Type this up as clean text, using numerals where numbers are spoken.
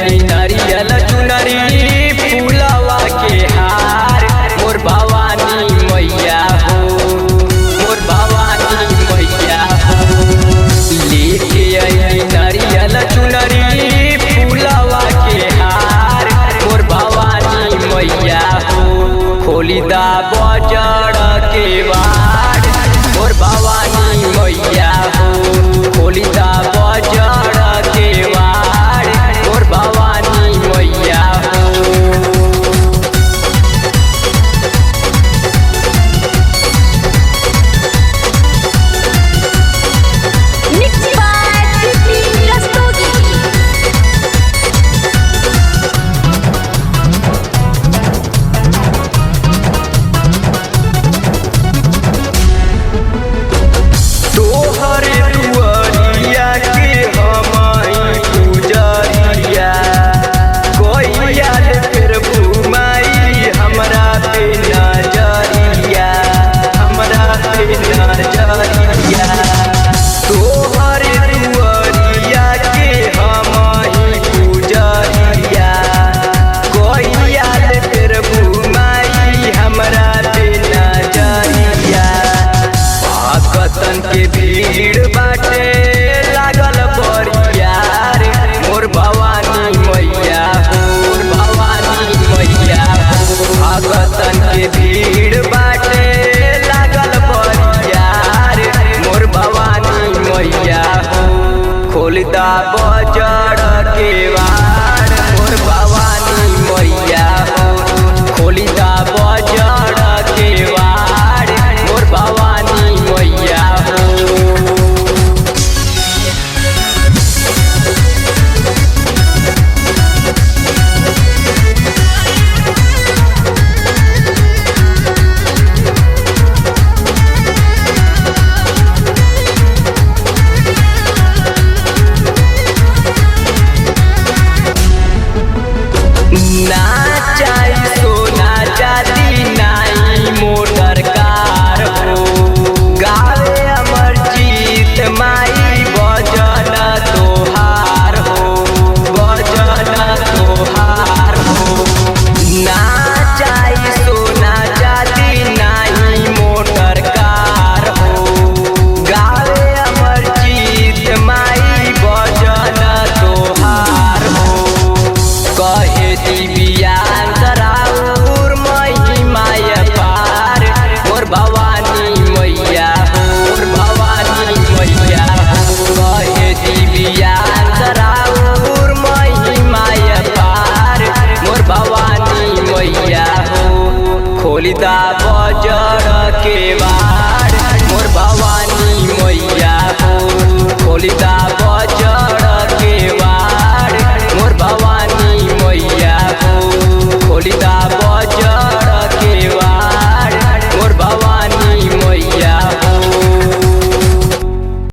आई नारियल चुनरी फूलवा के हार मोर भवानी मैया हो, मोर भवानी मैया हो। लेके आई नारियल चुनरी फूलवा के हार मोर भवानी मैया हो। खोली दा बजड़ के वाड़ मोर भवानी मैया हो। खोली दा बजड़ के वाड़ मोर भवानी मैया हो। Mixed by Kriti Rastogi. तोहर दुआरिया के हमई पुजरिया कोइया फिर घुमाई हमरा पे नजरिया, हमरा पे नजरिया। तोहर दुआरिया के हमई पुजरिया कोइया फिर घुमाई हमरा पे नजरिया। भक्तन के भीड़ बाटे लागल बरियार मोर भवानी मैया हो, मोर भवानी मैया हो। भक्तन के भीड़ बाटे लागल बरियार मोर भवानी मैया हो। खोल दा बजड़ के वाड़ मोर भवानी मैया हो। खोली दा बजड़ के वाड़ मोर भवानी मैया हो।